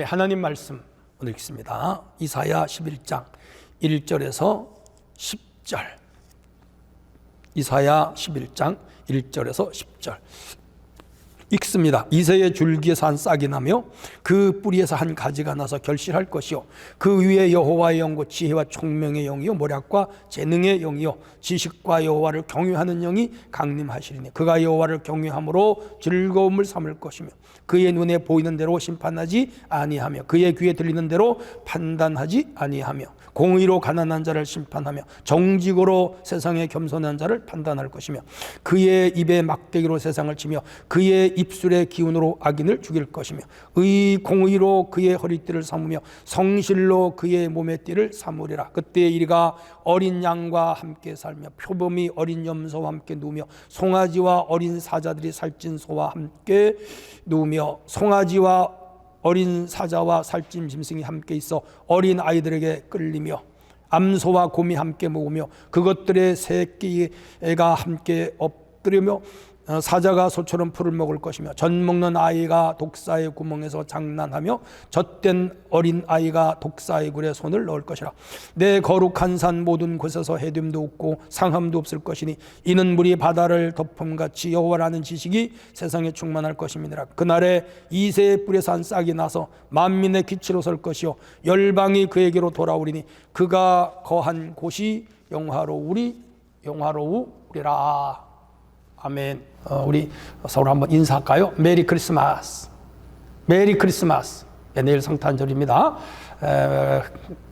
네, 하나님 말씀 오늘 읽습니다. 이사야 11장 1절에서 10절. 이사야 11장 1절에서 10절 읽습니다. 이새의 줄기에서 한 싹이 나며 그 뿌리에서 한 가지가 나서 결실할 것이요 그 위에 여호와의 영과 지혜와 총명의 영이요 모략과 재능의 영이요 지식과 여호와를 경외하는 영이 강림하시리니 그가 여호와를 경외함으로 즐거움을 삼을 것이며 그의 눈에 보이는 대로 심판하지 아니하며 그의 귀에 들리는 대로 판단하지 아니하며 공의로 가난한 자를 심판하며 정직으로 세상에 겸손한 자를 판단할 것이며 그의 입에 막대기로 세상을 치며 그의 입술의 기운으로 악인을 죽일 것이며 공의로 그의 허리띠를 삼으며 성실로 그의 몸의 띠를 삼으리라. 그때의 이리가 어린 양과 함께 살며 표범이 어린 염소와 함께 누우며 송아지와 어린 사자들이 살찐 소와 함께 누우며 송아지와 어린 사자와 살찐 짐승이 함께 있어 어린 아이들에게 끌리며 암소와 곰이 함께 먹으며 그것들의 새끼가 함께 엎드리며 사자가 소처럼 풀을 먹을 것이며 젖 먹는 아이가 독사의 구멍에서 장난하며 젖된 어린 아이가 독사의 굴에 손을 넣을 것이라. 내 거룩한 산 모든 곳에서 해됨도 없고 상함도 없을 것이니 이는 물이 바다를 덮음같이 여호와라는 지식이 세상에 충만할 것임이니라. 그날에 이새의 뿔에서 한 싹이 나서 만민의 기치로 설 것이요 열방이 그에게로 돌아오리니 그가 거한 곳이 영화로우리라. 아멘. 우리 서로 한번 인사할까요? 메리 크리스마스. 메리 크리스마스. 네, 내일 성탄절입니다.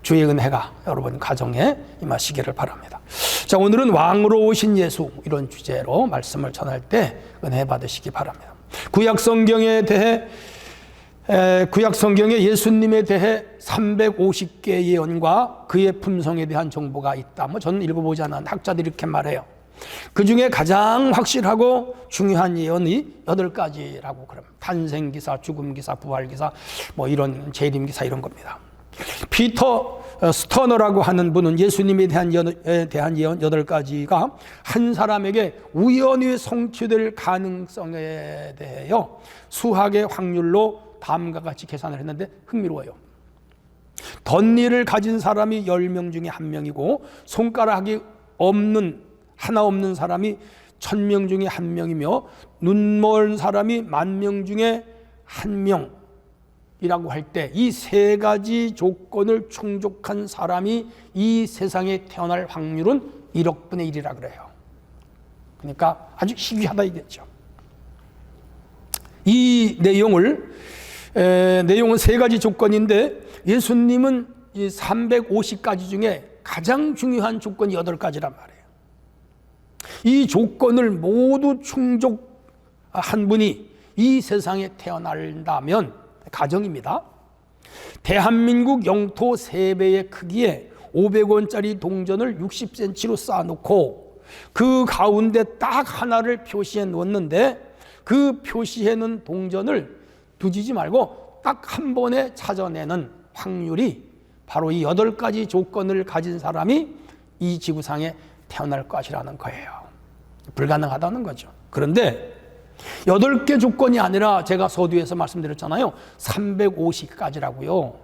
주의 은혜가 여러분 가정에 임하시기를 바랍니다. 자, 오늘은 왕으로 오신 예수 이런 주제로 말씀을 전할 때 은혜 받으시기 바랍니다. 구약 성경에 예수님에 대해 350개의 예언과 그의 품성에 대한 정보가 있다. 저는 읽어보지 않았는데 학자들이 이렇게 말해요. 그 중에 가장 확실하고 중요한 예언이 8가지라고 그럽니다. 탄생기사, 죽음기사, 부활기사, 이런 재림기사 이런 겁니다. 피터 스터너라고 하는 분은 예수님에 대한 예언 8가지가 한 사람에게 우연히 성취될 가능성에 대하여 수학의 확률로 다음과 같이 계산을 했는데 흥미로워요. 덧니를 가진 사람이 10명 중에 1명이고 손가락이 하나 없는 사람이 1000명 중에 1명이며 눈먼 사람이 10,000명 중에 1명이라고 할 때 이 3가지 조건을 충족한 사람이 이 세상에 태어날 확률은 1억분의 1이라 그래요. 그러니까 아주 희귀하다 이겠죠. 이 내용은 3가지 조건인데 예수님은 이 350가지 중에 가장 중요한 조건이 8가지란 말이에요. 이 조건을 모두 충족한 분이 이 세상에 태어난다면 가정입니다. 대한민국 영토 3배의 크기에 500원짜리 동전을 60cm로 쌓아놓고 그 가운데 딱 하나를 표시해 놓았는데 그 표시해 놓은 동전을 두지지 말고 딱 한 번에 찾아내는 확률이 바로 이 8가지 조건을 가진 사람이 이 지구상에 태어날 것이라는 거예요. 불가능하다는 거죠. 그런데 8개 조건이 아니라 제가 서두에서 말씀드렸잖아요. 350가지라고요.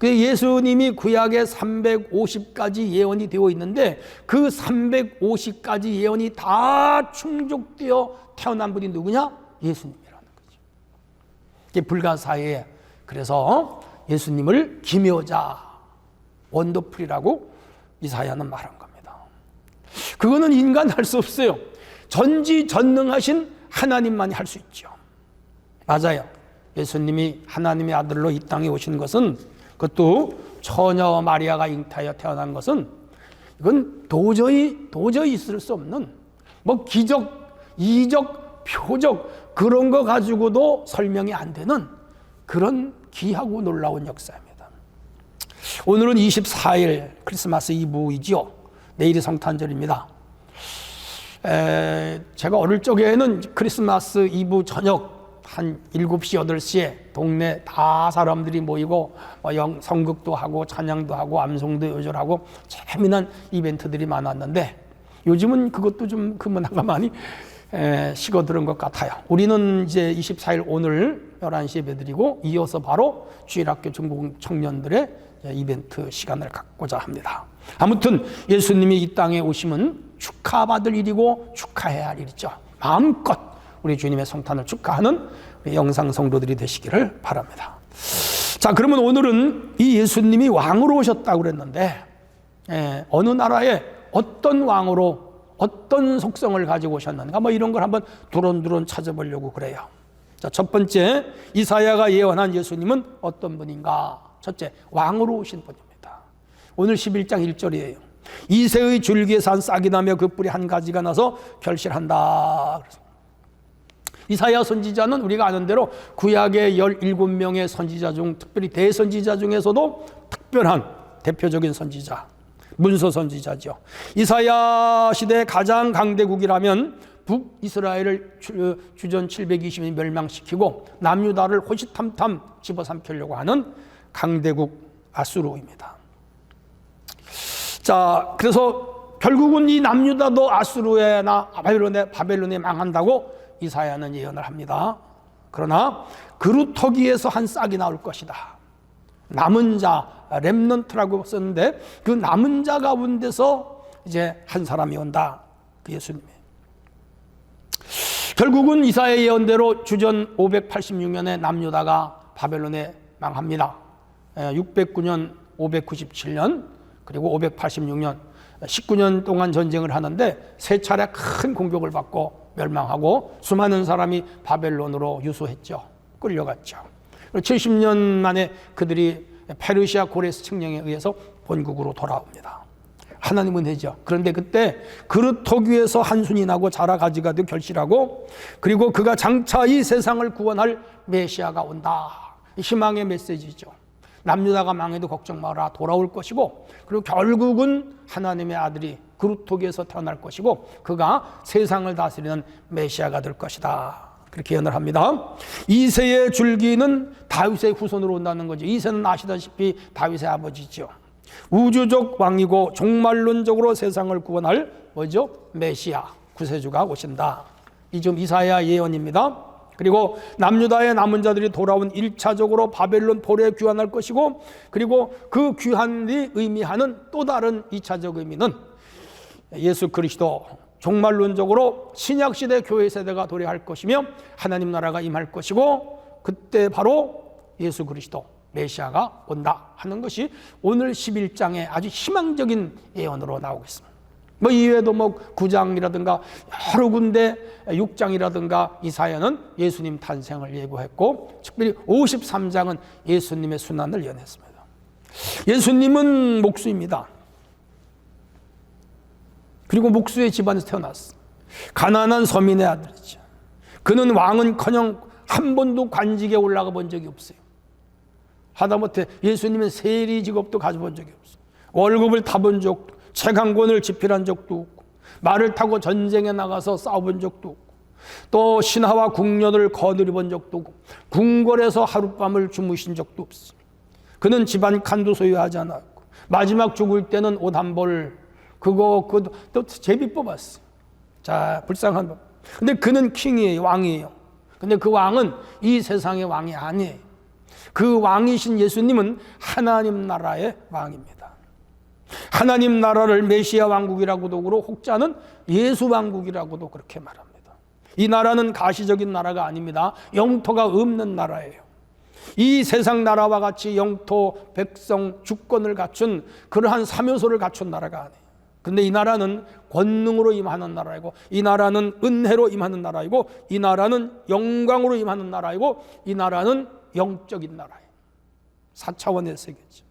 예수님이 구약에 350가지 예언이 되어 있는데 그 350가지 예언이 다 충족되어 태어난 분이 누구냐? 예수님이라는 거죠. 이게 불가사의에 그래서 예수님을 기묘자, 원더풀이라고 이사야는 말한 겁니다. 그거는 인간 할 수 없어요. 전지전능하신 하나님만이 할 수 있죠. 맞아요. 예수님이 하나님의 아들로 이 땅에 오신 것은 그것도 처녀 마리아가 잉타하여 태어난 것은 이건 도저히 있을 수 없는 기적, 이적, 표적 그런 거 가지고도 설명이 안 되는 그런 귀하고 놀라운 역사입니다. 오늘은 24일 크리스마스 이브이지요. 내일이 성탄절입니다. 제가 어릴 적에는 크리스마스 이브 저녁 한 7시, 8시에 동네 다 사람들이 모이고 성극도 하고 찬양도 하고 암송도 요절하고 재미난 이벤트들이 많았는데 요즘은 그것도 좀 그 문화가 많이 식어들은 것 같아요. 우리는 이제 24일 오늘 11시 예배드리고 이어서 바로 주일학교 중고등 청년들의 이벤트 시간을 갖고자 합니다. 아무튼 예수님이 이 땅에 오심은 축하받을 일이고 축하해야 할 일이죠. 마음껏 우리 주님의 성탄을 축하하는 우리 영상 성도들이 되시기를 바랍니다. 자, 그러면 오늘은 이 예수님이 왕으로 오셨다고 그랬는데 어느 나라에 어떤 왕으로 어떤 속성을 가지고 오셨는가 이런 걸 한번 두런두런 찾아보려고 그래요. 자, 첫 번째, 이사야가 예언한 예수님은 어떤 분인가? 첫째, 왕으로 오신 분입니다. 오늘 11장 1절이에요. 이새의 줄기에 산 싹이 나며 그 뿌리 한 가지가 나서 결실한다. 이사야 선지자는 우리가 아는 대로 구약의 17명의 선지자 중 특별히 대선지자 중에서도 특별한 대표적인 선지자, 문서 선지자죠. 이사야 시대 가장 강대국이라면 북이스라엘을 주전 720년 멸망시키고 남유다를 호시탐탐 집어삼키려고 하는 강대국 아수르입니다. 자, 그래서 결국은 이 남유다도 아수르에나 바벨론에 망한다고 이사야는 예언을 합니다. 그러나 그루터기에서 한 싹이 나올 것이다. 남은 자, 렘넌트라고 썼는데 그 남은 자 가운데서 이제 한 사람이 온다. 그 예수님이. 결국은 이사야 예언대로 주전 586년에 남유다가 바벨론에 망합니다. 609년, 597년, 그리고 586년, 19년 동안 전쟁을 하는데 세 차례 큰 공격을 받고 멸망하고 수많은 사람이 바벨론으로 유수했죠. 끌려갔죠. 70년 만에 그들이 페르시아 고레스 칙령에 의해서 본국으로 돌아옵니다. 하나님 은혜죠. 그런데 그때 그루터기 위에서 한순이 나고 자라 가지가 되어 결실하고 그리고 그가 장차 이 세상을 구원할 메시아가 온다. 희망의 메시지죠. 남유다가 망해도 걱정 마라, 돌아올 것이고 그리고 결국은 하나님의 아들이 그루터기에서 태어날 것이고 그가 세상을 다스리는 메시아가 될 것이다. 그렇게 예언을 합니다. 이새의 줄기는 다윗의 후손으로 온다는 거죠. 이새는 아시다시피 다윗의 아버지죠. 우주적 왕이고 종말론적으로 세상을 구원할 뭐죠? 메시아, 구세주가 오신다. 이 좀 이사야 예언입니다. 그리고 남유다의 남은 자들이 돌아온 1차적으로 바벨론 포로에 귀환할 것이고 그리고 그 귀환이 의미하는 또 다른 2차적 의미는 예수 그리스도 종말론적으로 신약시대 교회 세대가 도래할 것이며 하나님 나라가 임할 것이고 그때 바로 예수 그리스도 메시아가 온다 하는 것이 오늘 11장의 아주 희망적인 예언으로 나오고 있습니다. 이외에도 9장이라든가 여러 군데 6장이라든가 이사야는 예수님 탄생을 예고했고 특별히 53장은 예수님의 순환을 예언했습니다. 예수님은 목수입니다. 그리고 목수의 집안에서 태어났어. 가난한 서민의 아들이죠. 그는 왕은커녕 한 번도 관직에 올라가 본 적이 없어요. 하다못해 예수님은 세리 직업도 가져본 적이 없어요. 월급을 타본 적도, 채광권을 집필한 적도 없고, 말을 타고 전쟁에 나가서 싸워본 적도 없고, 또 신하와 궁녀를 거느려 본 적도 없고, 궁궐에서 하룻밤을 주무신 적도 없어요. 그는 집안 칸도 소유하지 않았고, 마지막 죽을 때는 옷 한 벌, 그거 또 제비 뽑았어요. 자, 불쌍한 법. 근데 그는 킹이에요, 왕이에요. 근데 그 왕은 이 세상의 왕이 아니에요. 그 왕이신 예수님은 하나님 나라의 왕입니다. 하나님 나라를 메시아 왕국이라고도 그러고 혹자는 예수 왕국이라고도 그렇게 말합니다. 이 나라는 가시적인 나라가 아닙니다. 영토가 없는 나라예요. 이 세상 나라와 같이 영토, 백성, 주권을 갖춘 그러한 사묘소를 갖춘 나라가 아니에요. 근데 이 나라는 권능으로 임하는 나라이고, 이 나라는 은혜로 임하는 나라이고, 이 나라는 영광으로 임하는 나라이고, 이 나라는 영적인 나라예요. 4차원의 세계죠.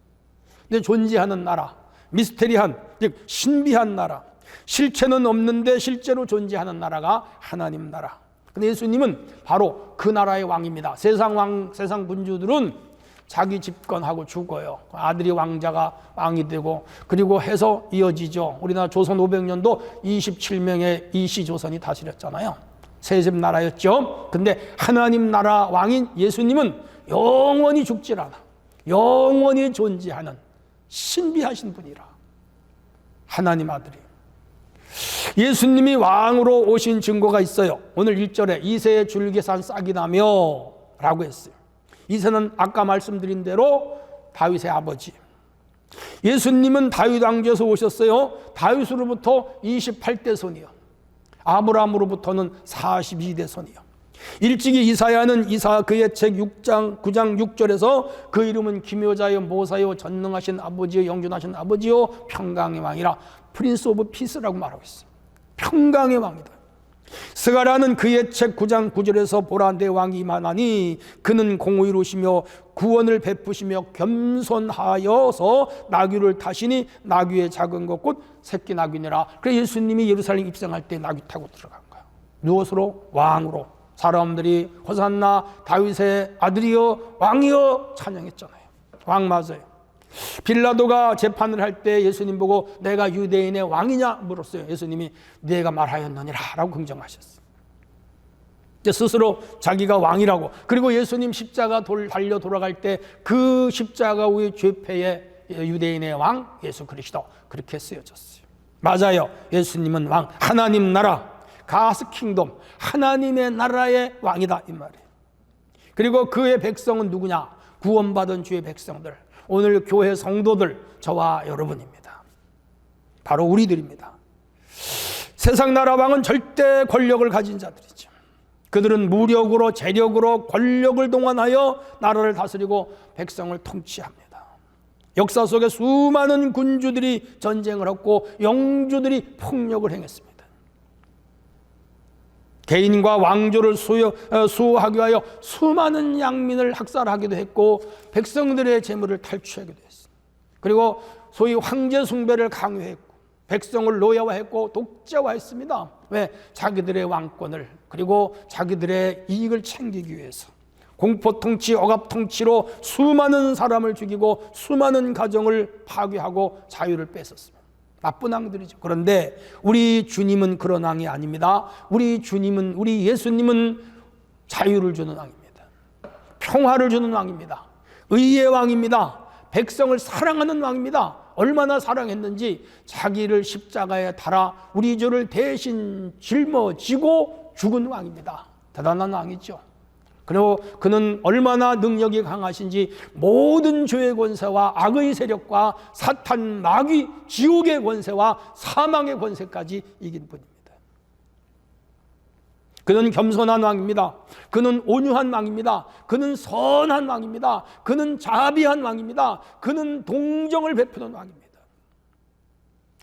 근데 존재하는 나라, 미스테리한, 즉 신비한 나라, 실체는 없는데 실제로 존재하는 나라가 하나님 나라. 근데 예수님은 바로 그 나라의 왕입니다. 세상 군주들은 자기 집권하고 죽어요. 아들이 왕이 되고 그리고 해서 이어지죠. 우리나라 조선 500년도 27명의 이시조선이 다스렸잖아요. 세습 나라였죠. 근데 하나님 나라 왕인 예수님은 영원히 죽질 않아. 영원히 존재하는 신비하신 분이라. 하나님 아들이. 예수님이 왕으로 오신 증거가 있어요. 오늘 1절에 이새의 줄기에 산 싹이 나며 라고 했어요. 이새는 아까 말씀드린 대로 다윗의 아버지. 예수님은 다윗 왕조에서 오셨어요. 다윗으로부터 28대 손이요, 아브라함으로부터는 42대 손이요. 일찍이 이사야는 그의 책 6장 9장 6절에서 그 이름은 기묘자요 모사요 전능하신 아버지요 영존하신 아버지요 평강의 왕이라, 프린스 오브 피스라고 말하고 있어요. 평강의 왕이다. 스가랴는 그의 책 9장 9절에서 보라 내 왕이 임하나니 그는 공의로우시며 구원을 베푸시며 겸손하여서 나귀를 타시니 나귀의 작은 것 곧 새끼 나귀니라. 그래서 예수님이 예루살렘 입성할 때 나귀 타고 들어간 거예요. 무엇으로? 왕으로. 사람들이 호산나 다윗의 아들이여 왕이여 찬양했잖아요. 왕 맞아요. 빌라도가 재판을 할 때 예수님 보고 내가 유대인의 왕이냐 물었어요. 예수님이 네가 말하였느니라 라고 긍정하셨어요. 스스로 자기가 왕이라고. 그리고 예수님 십자가 달려 돌아갈 때 그 십자가 위에 죄패의 유대인의 왕 예수 그리스도 그렇게 쓰여졌어요. 맞아요. 예수님은 왕, 하나님 나라, 가스 킹덤, 하나님의 나라의 왕이다 이 말이에요. 그리고 그의 백성은 누구냐? 구원받은 주의 백성들, 오늘 교회 성도들, 저와 여러분입니다. 바로 우리들입니다. 세상 나라 왕은 절대 권력을 가진 자들이죠. 그들은 무력으로, 재력으로 권력을 동원하여 나라를 다스리고 백성을 통치합니다. 역사 속에 수많은 군주들이 전쟁을 했고 영주들이 폭력을 행했습니다. 개인과 왕조를 수호하기 위하여 수많은 양민을 학살하기도 했고 백성들의 재물을 탈취하기도 했습니다. 그리고 소위 황제 숭배를 강요했고 백성을 노예화했고 독재화했습니다. 왜? 자기들의 왕권을, 그리고 자기들의 이익을 챙기기 위해서 공포통치, 억압통치로 수많은 사람을 죽이고 수많은 가정을 파괴하고 자유를 뺏었습니다. 나쁜 왕들이죠. 그런데 우리 주님은 그런 왕이 아닙니다. 우리 예수님은 자유를 주는 왕입니다. 평화를 주는 왕입니다. 의의 왕입니다. 백성을 사랑하는 왕입니다. 얼마나 사랑했는지 자기를 십자가에 달아 우리 죄를 대신 짊어지고 죽은 왕입니다. 대단한 왕이죠. 그리고 그는 얼마나 능력이 강하신지 모든 죄의 권세와 악의 세력과 사탄, 마귀, 지옥의 권세와 사망의 권세까지 이긴 분입니다. 그는 겸손한 왕입니다. 그는 온유한 왕입니다. 그는 선한 왕입니다. 그는 자비한 왕입니다. 그는 동정을 베푸는 왕입니다.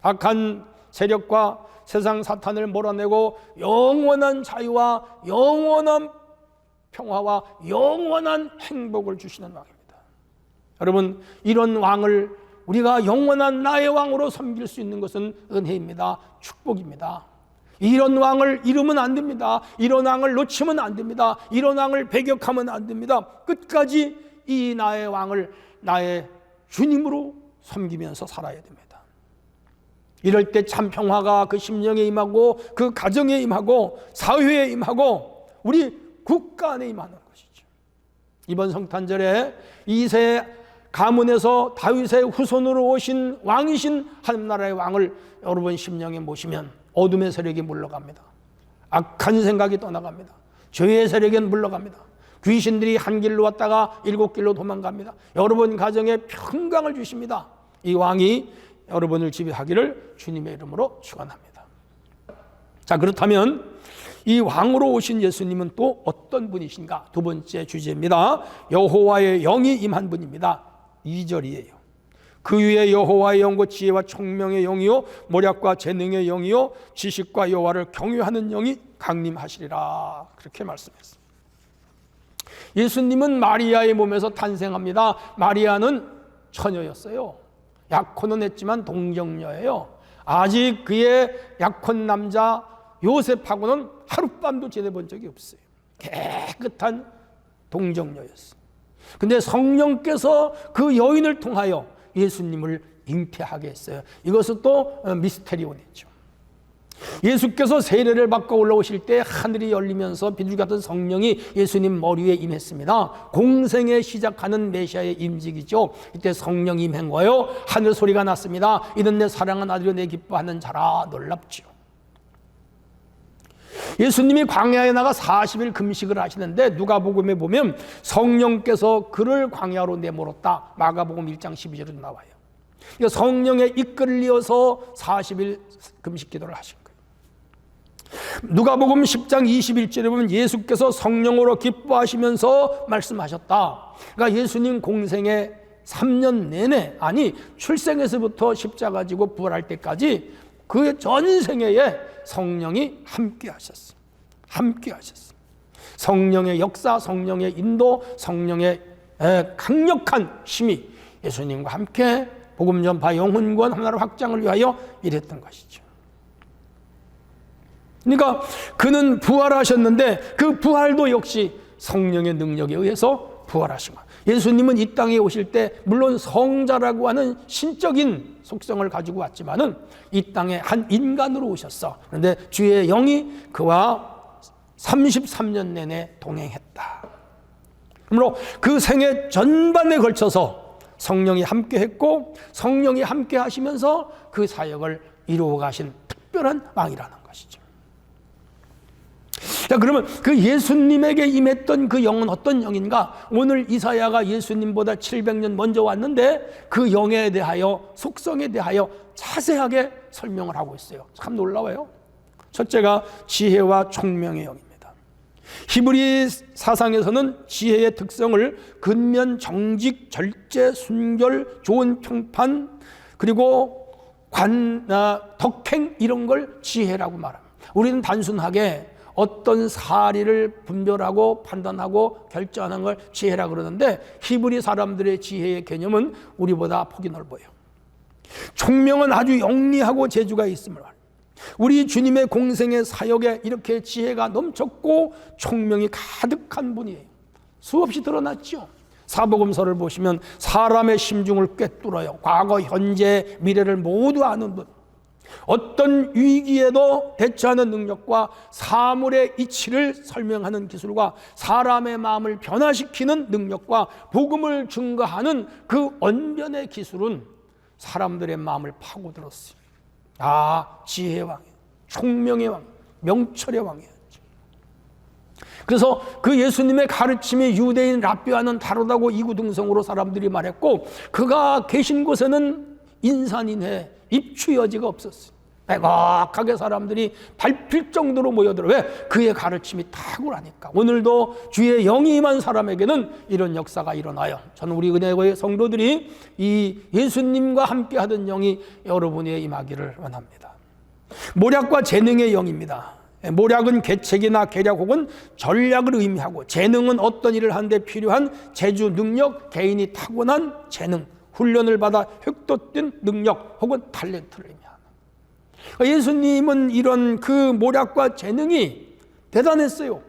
악한 세력과 세상 사탄을 몰아내고 영원한 자유와 영원한 평화와 영원한 행복을 주시는 왕입니다. 여러분, 이런 왕을 우리가 영원한 나의 왕으로 섬길 수 있는 것은 은혜입니다. 축복입니다. 이런 왕을 잃으면 안 됩니다. 이런 왕을 놓치면 안 됩니다. 이런 왕을 배격하면 안 됩니다. 끝까지 이 나의 왕을 나의 주님으로 섬기면서 살아야 됩니다. 이럴 때 참 평화가 그 심령에 임하고 그 가정에 임하고 사회에 임하고 우리 국가 안에 임하는 것이죠. 이번 성탄절에 이세 가문에서 다윗의 후손으로 오신 왕이신 하늘나라의 왕을 여러분 심령에 모시면 어둠의 세력이 물러갑니다. 악한 생각이 떠나갑니다. 죄의 세력은 물러갑니다. 귀신들이 한 길로 왔다가 7길로 도망갑니다. 여러분 가정에 평강을 주십니다. 이 왕이 여러분을 지배하기를 주님의 이름으로 축원합니다. 자, 그렇다면 이 왕으로 오신 예수님은 또 어떤 분이신가? 두 번째 주제입니다. 여호와의 영이 임한 분입니다. 2절이에요. 그 위에 여호와의 영과 지혜와 총명의 영이요 모략과 재능의 영이요 지식과 여호와를 경외하는 영이 강림하시리라. 그렇게 말씀했습니다. 예수님은 마리아의 몸에서 탄생합니다. 마리아는 처녀였어요. 약혼은 했지만 동정녀예요. 아직 그의 약혼 남자 요셉하고는 하룻밤도 지내본 적이 없어요. 깨끗한 동정녀였어요. 근데 성령께서 그 여인을 통하여 예수님을 잉태하게 했어요. 이것은 또 미스테리온이죠. 예수께서 세례를 받고 올라오실 때 하늘이 열리면서 비둘기 같은 성령이 예수님 머리에 임했습니다. 공생에 시작하는 메시아의 임직이죠. 이때 성령 임한 거예요. 하늘 소리가 났습니다. 이는 내 사랑하는 아들이요 내 기뻐하는 자라. 놀랍죠. 예수님이 광야에 나가 40일 금식을 하시는데 누가복음에 보면 성령께서 그를 광야로 내몰았다. 마가복음 1장 12절에도 나와요. 그러니까 성령에 이끌려서 40일 금식 기도를 하신 거예요. 누가복음 10장 21절에 보면 예수께서 성령으로 기뻐하시면서 말씀하셨다. 그러니까 예수님 공생의 3년 내내, 아니 출생에서부터 십자가 지고 부활할 때까지 그 전생애에 성령이 함께 하셨어요. 함께 하셨어요. 성령의 역사, 성령의 인도, 성령의 강력한 힘이 예수님과 함께 복음 전파, 영혼 구원, 하나님 확장을 위하여 일했던 것이죠. 그러니까 그는 부활하셨는데 그 부활도 역시 성령의 능력에 의해서 부활하신 거예요. 예수님은 이 땅에 오실 때 물론 성자라고 하는 신적인 속성을 가지고 왔지만은 이 땅에 한 인간으로 오셨어. 그런데 주의 영이 그와 33년 내내 동행했다. 그러므로 그 생애 전반에 걸쳐서 성령이 함께 했고 성령이 함께 하시면서 그 사역을 이루어 가신 특별한 왕이라는 것이죠. 자, 그러면 그 예수님에게 임했던 그 영은 어떤 영인가? 오늘 이사야가 예수님보다 700년 먼저 왔는데 그 영에 대하여, 속성에 대하여 자세하게 설명을 하고 있어요. 참 놀라워요. 첫째가 지혜와 총명의 영입니다. 히브리 사상에서는 지혜의 특성을 근면, 정직, 절제, 순결, 좋은 평판, 그리고 덕행, 이런 걸 지혜라고 말합니다. 우리는 단순하게 어떤 사리를 분별하고 판단하고 결정하는 걸 지혜라 그러는데 히브리 사람들의 지혜의 개념은 우리보다 폭이 넓어요. 총명은 아주 영리하고 재주가 있음을 말합니다. 우리 주님의 공생의 사역에 이렇게 지혜가 넘쳤고 총명이 가득한 분이에요. 수없이 드러났죠. 사복음서를 보시면 사람의 심중을 꿰뚫어요. 과거, 현재, 미래를 모두 아는 분. 어떤 위기에도 대처하는 능력과 사물의 이치를 설명하는 기술과 사람의 마음을 변화시키는 능력과 복음을 증거하는 그 언변의 기술은 사람들의 마음을 파고들었어요. 지혜의 왕이에요. 총명의 왕, 명철의 왕이에요. 그래서 그 예수님의 가르침이 유대인 랍비와는 다르다고 이구동성으로 사람들이 말했고 그가 계신 곳에는 인산인해 입추 여지가 없었어요. 빼곡하게 사람들이 밟힐 정도로 모여들어. 왜? 그의 가르침이 탁월하니까. 오늘도 주의 영이 임한 사람에게는 이런 역사가 일어나요. 저는 우리 은혜의 성도들이 이 예수님과 함께 하던 영이 여러분에게 임하기를 원합니다. 모략과 재능의 영입니다. 모략은 계책이나 계략 혹은 전략을 의미하고 재능은 어떤 일을 하는데 필요한 재주, 능력, 개인이 타고난 재능, 훈련을 받아 획도된 능력 혹은 탤런트를 의미합니다. 예수님은 이런 그 모략과 재능이 대단했어요.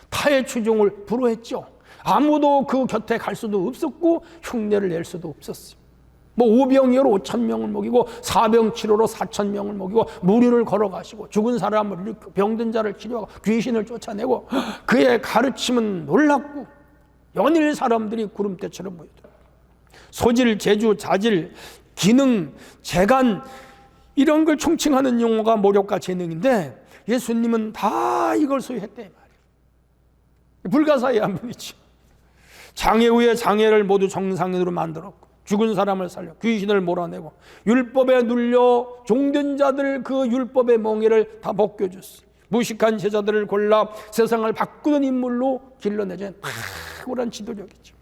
타의 추종을 불허했죠. 아무도 그 곁에 갈 수도 없었고 흉내를 낼 수도 없었어요. 오병이어로 5,000명을 먹이고 사병치료로 4,000명을 먹이고 무리를 걸어가시고 죽은 사람을 병든 자를 치료하고 귀신을 쫓아내고 그의 가르침은 놀랍고 연일 사람들이 구름대처럼 모이더라고요. 소질, 재주, 자질, 기능, 재간 이런 걸 총칭하는 용어가 모략과 재능인데 예수님은 다 이걸 소유했대 말이에요. 불가사의한 분이죠. 장애 후에 장애를 모두 정상인으로 만들었고 죽은 사람을 살려 귀신을 몰아내고 율법에 눌려 종된 자들 그 율법의 멍에를 다 벗겨줬어요. 무식한 제자들을 골라 세상을 바꾸는 인물로 길러내준 탁월한 지도력이죠.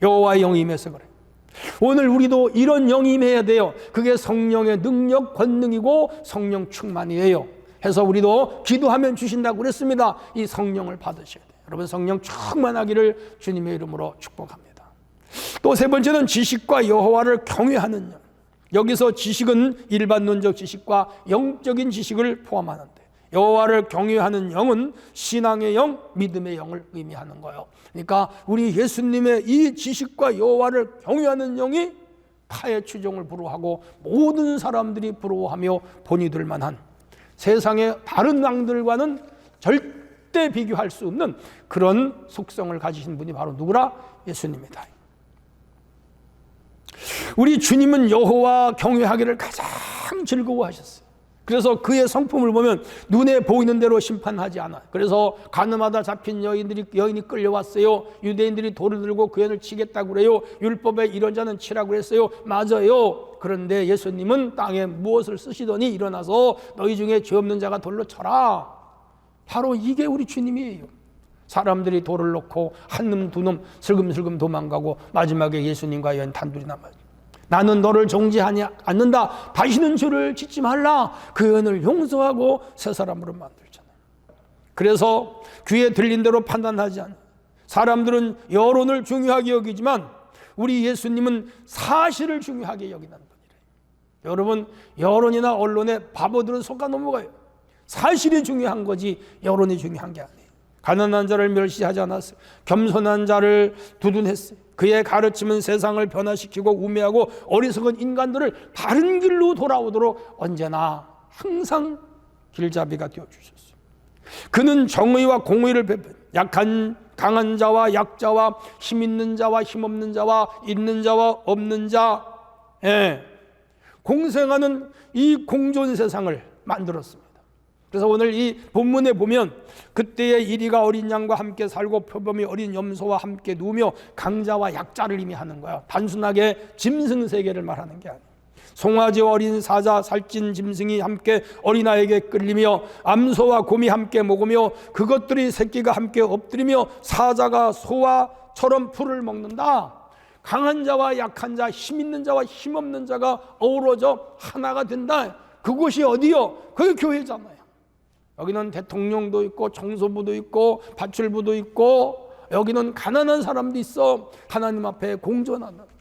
여호와의 영이 임해서 그래. 오늘 우리도 이런 영이 임해야 돼요. 그게 성령의 능력, 권능이고 성령 충만이에요. 해서 우리도 기도하면 주신다고 그랬습니다. 이 성령을 받으셔야 돼요. 여러분 성령 충만하기를 주님의 이름으로 축복합니다. 또 세 번째는 지식과 여호와를 경외하는 영. 여기서 지식은 일반론적 지식과 영적인 지식을 포함하는데 여호와를 경외하는 영은 신앙의 영, 믿음의 영을 의미하는 거예요. 그러니까 우리 예수님의 이 지식과 여호와를 경외하는 영이 타의 추종을 부러워하고 모든 사람들이 부러워하며 본이 될 만한 세상의 다른 왕들과는 절대 비교할 수 없는 그런 속성을 가지신 분이 바로 누구라? 예수님이다. 우리 주님은 여호와 경외하기를 가장 즐거워하셨어요. 그래서 그의 성품을 보면 눈에 보이는 대로 심판하지 않아요. 그래서 가늠하다 잡힌 여인이 끌려왔어요. 유대인들이 돌을 들고 그 여인을 치겠다고 그래요. 율법에 이런 자는 치라고 그랬어요. 맞아요. 그런데 예수님은 땅에 무엇을 쓰시더니 일어나서 너희 중에 죄 없는 자가 돌로 쳐라. 바로 이게 우리 주님이에요. 사람들이 돌을 놓고 한 놈 두 놈 슬금슬금 도망가고 마지막에 예수님과 여인 단둘이 남아요. 나는 너를 정죄하지 않는다. 다시는 죄를 짓지 말라. 그 여인을 용서하고 새 사람으로 만들잖아요. 그래서 귀에 들린 대로 판단하지 않아요. 사람들은 여론을 중요하게 여기지만 우리 예수님은 사실을 중요하게 여기는 분이래요. 여러분, 여론이나 언론에 바보들은 속아 넘어가요. 사실이 중요한 거지 여론이 중요한 게 아니에요. 가난한 자를 멸시하지 않았어요. 겸손한 자를 두둔했어요. 그의 가르침은 세상을 변화시키고 우매하고 어리석은 인간들을 바른 길로 돌아오도록 언제나 항상 길잡이가 되어주셨어요. 그는 정의와 공의를 베푼 강한 자와 약자와 힘 있는 자와 힘 없는 자와 있는 자와 없는 자, 공생하는 이 공존 세상을 만들었습니다. 그래서 오늘 이 본문에 보면 그때의 이리가 어린 양과 함께 살고 표범이 어린 염소와 함께 누우며 강자와 약자를 의미하는 거야. 단순하게 짐승 세계를 말하는 게 아니에요. 송아지와 어린 사자 살찐 짐승이 함께 어린아이에게 끌리며 암소와 곰이 함께 먹으며 그것들이 새끼가 함께 엎드리며 사자가 소와처럼 풀을 먹는다. 강한 자와 약한 자, 힘 있는 자와 힘 없는 자가 어우러져 하나가 된다. 그곳이 어디요? 그게 교회잖아요. 여기는 대통령도 있고 청소부도 있고 파출부도 있고 여기는 가난한 사람도 있어. 하나님 앞에 공존하는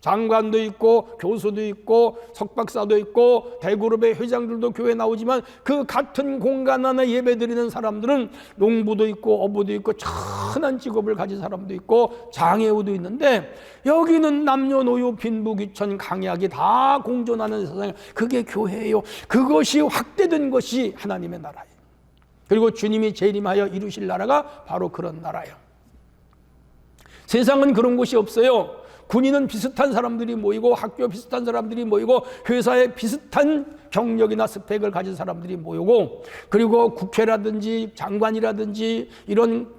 장관도 있고 교수도 있고 석박사도 있고 대그룹의 회장들도 교회에 나오지만 그 같은 공간 안에 예배드리는 사람들은 농부도 있고 어부도 있고 천한 직업을 가진 사람도 있고 장애우도 있는데 여기는 남녀노소 빈부귀천 강약이 다 공존하는 세상. 그게 교회예요. 그것이 확대된 것이 하나님의 나라예요. 그리고 주님이 재림하여 이루실 나라가 바로 그런 나라예요. 세상은 그런 곳이 없어요. 군인은 비슷한 사람들이 모이고 학교 비슷한 사람들이 모이고 회사에 비슷한 경력이나 스펙을 가진 사람들이 모이고 그리고 국회라든지 장관이라든지 이런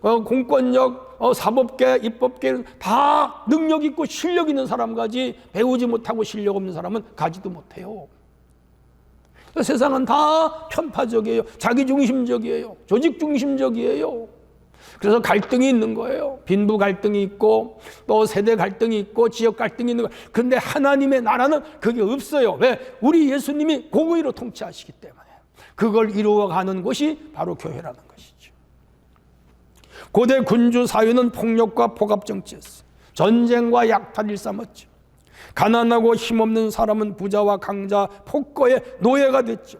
공권력, 사법계, 입법계 다 능력 있고 실력 있는 사람 가지 배우지 못하고 실력 없는 사람은 가지도 못해요. 세상은 다 편파적이에요. 자기중심적이에요. 조직중심적이에요. 그래서 갈등이 있는 거예요. 빈부 갈등이 있고 또 세대 갈등이 있고 지역 갈등이 있는 거예요. 그런데 하나님의 나라는 그게 없어요. 왜? 우리 예수님이 공의로 통치하시기 때문에. 그걸 이루어가는 곳이 바로 교회라는 것이죠. 고대 군주 사회는 폭력과 포갑정치였어요. 전쟁과 약탈을 일삼았죠. 가난하고 힘없는 사람은 부자와 강자, 폭거의 노예가 됐죠.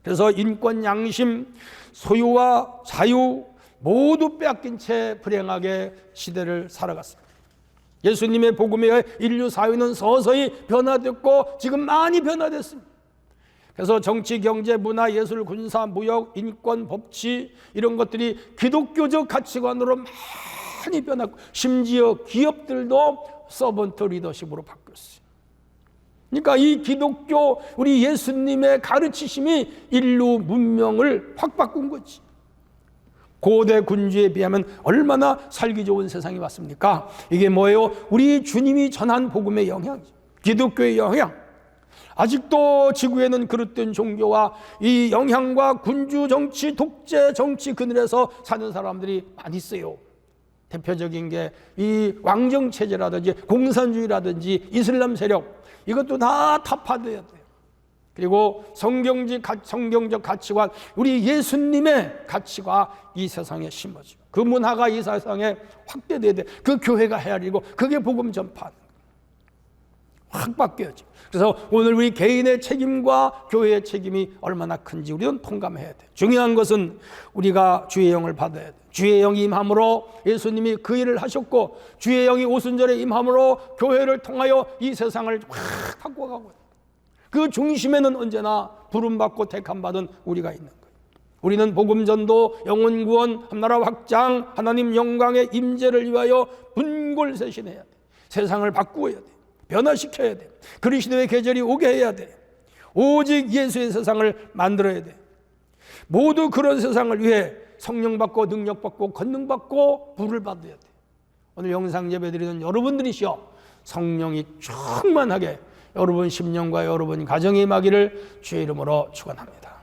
그래서 인권, 양심, 소유와 자유 모두 빼앗긴 채 불행하게 시대를 살아갔습니다. 예수님의 복음에 의해 인류 사회는 서서히 변화됐고 지금 많이 변화됐습니다. 그래서 정치, 경제, 문화, 예술, 군사, 무역, 인권, 법치 이런 것들이 기독교적 가치관으로 많이 변했고 심지어 기업들도 서번트 리더십으로 바뀌었어요. 그러니까 이 기독교 우리 예수님의 가르치심이 인류 문명을 확 바꾼 거지. 고대 군주에 비하면 얼마나 살기 좋은 세상이 왔습니까? 이게 뭐예요? 우리 주님이 전한 복음의 영향이죠. 기독교의 영향. 아직도 지구에는 그릇된 종교와 이 영향과 군주 정치, 독재 정치 그늘에서 사는 사람들이 많이 있어요. 대표적인 게 이 왕정 체제라든지 공산주의라든지 이슬람 세력 이것도 다 타파돼야 돼요. 그리고 성경적 가치관, 우리 예수님의 가치가 이 세상에 심어지고 그 문화가 이 세상에 확대돼야 돼. 그 교회가 헤아리고 그게 복음 전파하는 거예요. 확 바뀌어야죠. 그래서 오늘 우리 개인의 책임과 교회의 책임이 얼마나 큰지 우리는 통감해야 돼. 중요한 것은 우리가 주의 영을 받아야 돼. 주의 영이 임함으로 예수님이 그 일을 하셨고 주의 영이 오순절에 임함으로 교회를 통하여 이 세상을 확 바꿔가고 있어요. 그 중심에는 언제나 부름받고 택함받은 우리가 있는 거예요. 우리는 복음전도, 영혼구원, 한나라 확장, 하나님 영광의 임재를 위하여 분골쇄신해야 돼. 세상을 바꾸어야 돼. 변화시켜야 돼. 그리스도의 계절이 오게 해야 돼. 오직 예수의 세상을 만들어야 돼. 모두 그런 세상을 위해 성령 받고 능력 받고 권능 받고 부를 받아야 돼. 오늘 영상 예배 드리는 여러분들이시여, 성령이 충만하게 여러분 심령과 여러분 가정에 임하기를 주의 이름으로 축원합니다.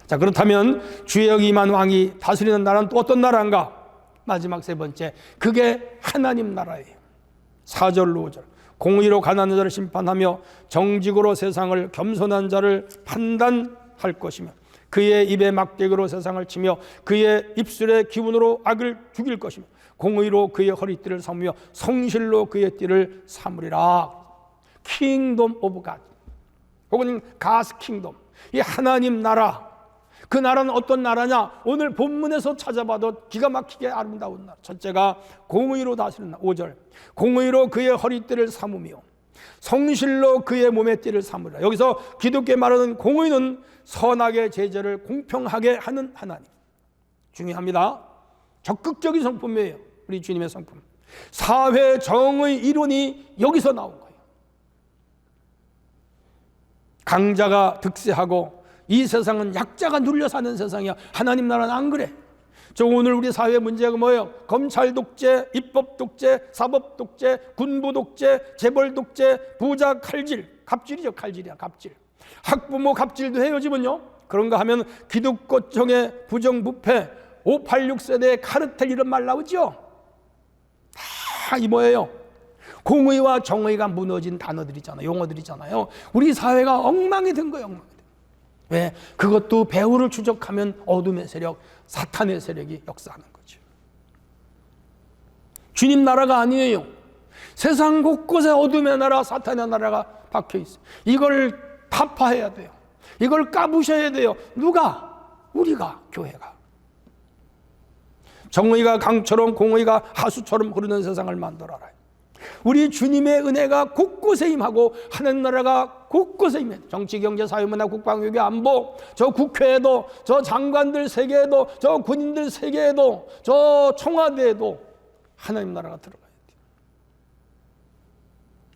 자, 그렇다면 주의 영이 임한 왕이 다스리는 나라는 또 어떤 나라인가? 마지막 세 번째, 그게 하나님 나라예요. 4절로 5절. 공의로 가난한 자를 심판하며 정직으로 세상을 겸손한 자를 판단할 것이며 그의 입에 막대기로 세상을 치며 그의 입술의 기운으로 악을 죽일 것이며 공의로 그의 허리띠를 삼으며 성실로 그의 띠를 삼으리라. 킹덤 오브 갓, 혹은 가스 킹덤, 이 하나님 나라. 그 나라는 어떤 나라냐? 오늘 본문에서 찾아봐도 기가 막히게 아름다운 나라. 첫째가 공의로 다스리는 나라. 5절. 공의로 그의 허리띠를 삼으며 성실로 그의 몸의 띠를 삼으라. 여기서 기독교에 말하는 공의는 선하게 제재를 공평하게 하는 하나님. 중요합니다. 적극적인 성품이에요. 우리 주님의 성품. 사회 정의 이론이 여기서 나온 거예요. 강자가 득세하고 이 세상은 약자가 눌려 사는 세상이야. 하나님 나라는 안 그래. 저 오늘 우리 사회 문제가 뭐예요? 검찰 독재, 입법 독재, 사법 독재, 군부 독재, 재벌 독재, 부자 칼질. 갑질이죠. 칼질이야. 갑질. 학부모 갑질도 해요 지금은요. 그런가 하면 기독교청의 부정부패, 586 세대의 카르텔 이런 말 나오죠. 다 이 뭐예요? 공의와 정의가 무너진 단어들이잖아요. 용어들이잖아요. 우리 사회가 엉망이 된 거예요. 엉망이. 왜? 그것도 배후를 추적하면 어둠의 세력, 사탄의 세력이 역사하는 거죠. 주님 나라가 아니에요. 세상 곳곳에 어둠의 나라, 사탄의 나라가 박혀 있어요. 이걸 타파해야 돼요. 이걸 까부셔야 돼요. 누가? 우리가, 교회가. 정의가 강처럼 공의가 하수처럼 흐르는 세상을 만들어라. 우리 주님의 은혜가 곳곳에 임하고 하나님 나라가 곳곳에 임해. 정치, 경제, 사회, 문화, 국방, 외교, 안보, 저 국회에도, 저 장관들 세계에도, 저 군인들 세계에도, 저 청와대에도 하나님 나라가 들어가야 돼요.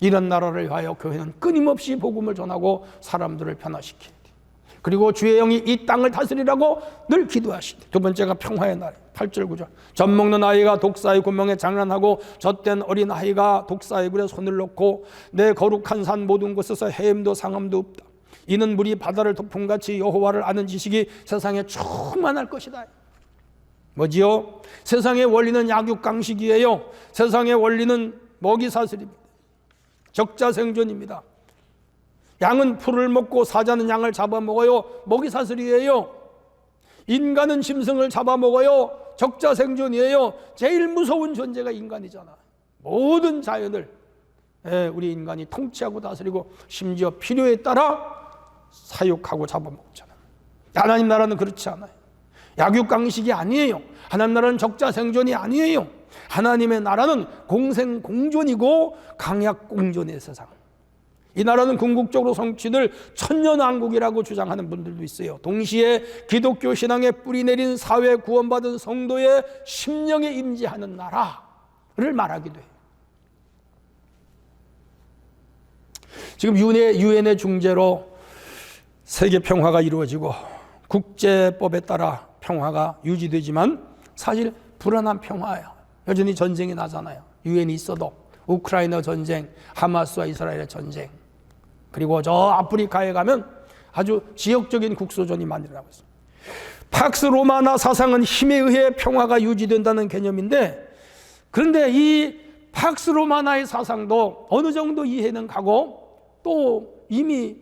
이런 나라를 위하여 교회는 끊임없이 복음을 전하고 사람들을 변화시켜야 돼요. 그리고 주의 영이 이 땅을 다스리라고 늘 기도하시대. 두 번째가 평화의 날. 8절 9절. 젖 먹는 아이가 독사의 구멍에 장난하고 젖된 어린 아이가 독사의 굴에 손을 넣고 내 거룩한 산 모든 곳에서 해임도 상함도 없다. 이는 물이 바다를 덮음같이 여호와를 아는 지식이 세상에 충만할 것이다. 뭐지요? 세상의 원리는 약육강식이에요. 세상의 원리는 먹이사슬입니다. 적자생존입니다. 양은 풀을 먹고 사자는 양을 잡아먹어요. 먹이사슬이에요. 인간은 짐승을 잡아먹어요. 적자생존이에요. 제일 무서운 존재가 인간이잖아. 모든 자연을 우리 인간이 통치하고 다스리고 심지어 필요에 따라 사육하고 잡아먹잖아. 하나님 나라는 그렇지 않아요. 약육강식이 아니에요. 하나님 나라는 적자생존이 아니에요. 하나님의 나라는 공생공존이고 강약공존의 세상. 이 나라는 궁극적으로 성취될 천년왕국이라고 주장하는 분들도 있어요. 동시에 기독교 신앙에 뿌리 내린 사회 구원받은 성도의 심령에 임재하는 나라를 말하기도 해요. 지금 유엔의 중재로 세계 평화가 이루어지고 국제법에 따라 평화가 유지되지만 사실 불안한 평화예요. 여전히 전쟁이 나잖아요. 유엔이 있어도 우크라이나 전쟁, 하마스와 이스라엘의 전쟁, 그리고 저 아프리카에 가면 아주 지역적인 국소전이 많이 일어나고 있습니다. 팍스 로마나 사상은 힘에 의해 평화가 유지된다는 개념인데, 그런데 이 팍스 로마나의 사상도 어느 정도 이해는 가고 또 이미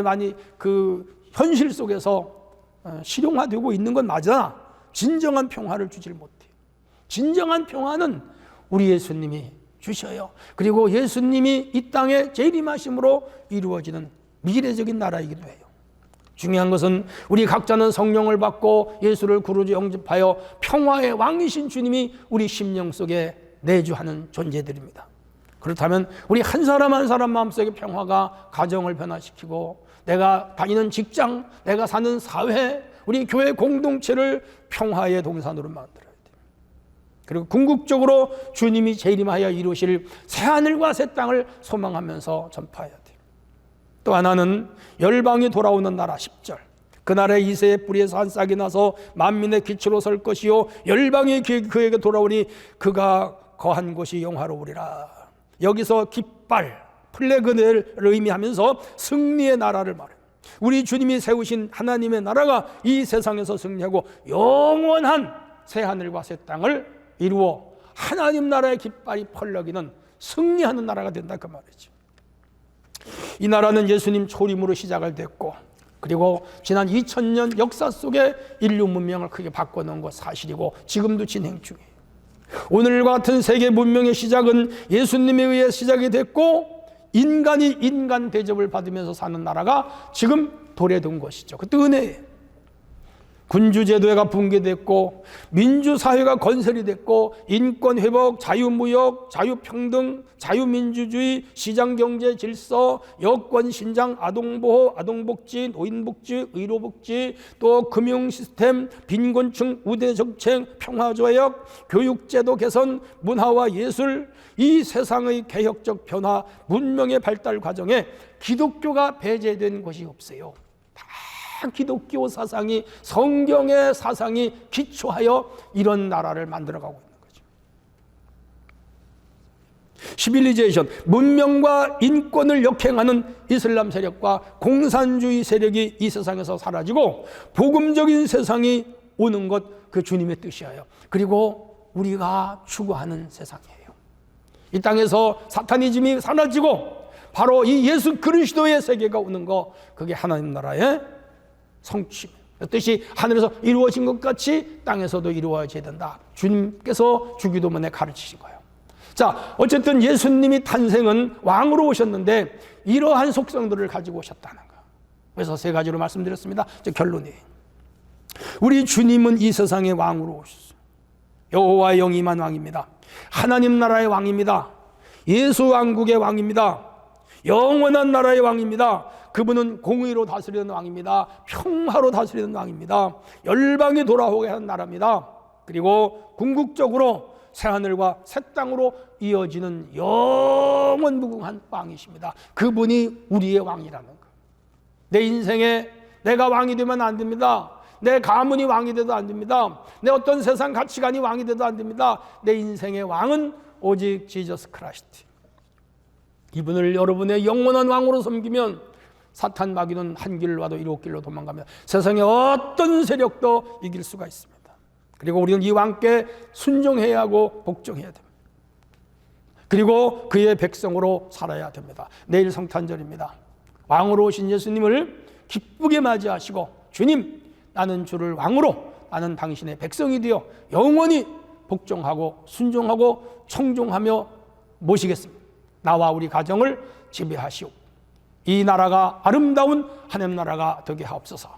많이 그 현실 속에서 실용화되고 있는 건 맞아. 진정한 평화를 주질 못해요. 진정한 평화는 우리 예수님이 주셔요. 그리고 예수님이 이 땅에 재림하심으로 이루어지는 미래적인 나라이기도 해요. 중요한 것은 우리 각자는 성령을 받고 예수를 구주로 영접하여 평화의 왕이신 주님이 우리 심령 속에 내주하는 존재들입니다. 그렇다면 우리 한 사람 한 사람 마음속에 평화가 가정을 변화시키고 내가 다니는 직장, 내가 사는 사회, 우리 교회 공동체를 평화의 동산으로 만들어야 돼요. 그리고 궁극적으로 주님이 재림하여 이루실 새하늘과 새 땅을 소망하면서 전파해야 돼요. 또 하나는 열방이 돌아오는 나라 10절. 그날에 이새의 뿌리에서 한 싹이 나서 만민의 기초로 설 것이요 열방이 그에게 돌아오니 그가 거한 곳이 영화로우리라. 여기서 깃발, 플래그를 의미하면서 승리의 나라를 말해요. 우리 주님이 세우신 하나님의 나라가 이 세상에서 승리하고 영원한 새하늘과 새 땅을 이루어 하나님 나라의 깃발이 펄럭이는 승리하는 나라가 된다 그 말이죠. 이 나라는 예수님 초림으로 시작을 됐고, 그리고 지난 2000년 역사 속에 인류 문명을 크게 바꿔놓은 것 사실이고 지금도 진행 중이에요. 오늘과 같은 세계 문명의 시작은 예수님에 의해 시작이 됐고, 인간이 인간 대접을 받으면서 사는 나라가 지금 도래된 것이죠. 그때 은혜예요. 군주제도가 붕괴됐고 민주사회가 건설이 됐고 인권회복, 자유무역, 자유평등, 자유민주주의, 시장경제 질서, 여권신장, 아동보호, 아동복지, 노인복지, 의료복지, 또 금융시스템, 빈곤층 우대정책, 평화조약, 교육제도 개선, 문화와 예술, 이 세상의 개혁적 변화, 문명의 발달 과정에 기독교가 배제된 것이 없어요. 기독교 사상이, 성경의 사상이 기초하여 이런 나라를 만들어가고 있는 거죠. 시빌리제이션, 문명과 인권을 역행하는 이슬람 세력과 공산주의 세력이 이 세상에서 사라지고 복음적인 세상이 오는 것, 그 주님의 뜻이에요. 그리고 우리가 추구하는 세상이에요. 이 땅에서 사타니즘이 사라지고 바로 이 예수 그리스도의 세계가 오는 거, 그게 하나님 나라의 성취. 뜻이 하늘에서 이루어진 것 같이 땅에서도 이루어져야 된다. 주님께서 주기도문에 가르치신 거예요. 자, 어쨌든 예수님이 탄생은 왕으로 오셨는데 이러한 속성들을 가지고 오셨다는 거. 그래서 세 가지로 말씀드렸습니다. 결론이, 우리 주님은 이 세상의 왕으로 오셨어요. 여호와의 영이 임한 왕입니다. 하나님 나라의 왕입니다. 예수 왕국의 왕입니다. 영원한 나라의 왕입니다. 그분은 공의로 다스리는 왕입니다. 평화로 다스리는 왕입니다. 열방이 돌아오게 하는 나라입니다. 그리고 궁극적으로 새하늘과 새 땅으로 이어지는 영원무궁한 왕이십니다. 그분이 우리의 왕이라는 거. 내 인생에 내가 왕이 되면 안 됩니다. 내 가문이 왕이 돼도 안 됩니다. 내 어떤 세상 가치관이 왕이 돼도 안 됩니다. 내 인생의 왕은 오직 지저스 크라이스트. 이분을 여러분의 영원한 왕으로 섬기면 사탄 마귀는 한 길로 와도 일곱 길로 도망가며 세상의 어떤 세력도 이길 수가 있습니다. 그리고 우리는 이 왕께 순종해야 하고 복종해야 됩니다. 그리고 그의 백성으로 살아야 됩니다. 내일 성탄절입니다. 왕으로 오신 예수님을 기쁘게 맞이하시고, 주님, 나는 주를 왕으로, 나는 당신의 백성이 되어 영원히 복종하고 순종하고 청종하며 모시겠습니다. 나와 우리 가정을 지배하시오. 이 나라가 아름다운 하나님 나라가 되게 하옵소서.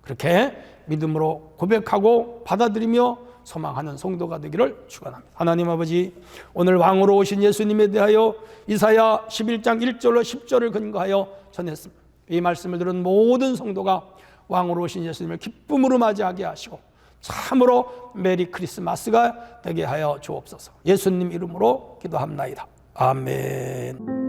그렇게 믿음으로 고백하고 받아들이며 소망하는 성도가 되기를 축원합니다. 하나님 아버지, 오늘 왕으로 오신 예수님에 대하여 이사야 11장 1절로 10절을 근거하여 전했습니다. 이 말씀을 들은 모든 성도가 왕으로 오신 예수님을 기쁨으로 맞이하게 하시고 참으로 메리 크리스마스가 되게 하여 주옵소서. 예수님 이름으로 기도합나이다. 아멘.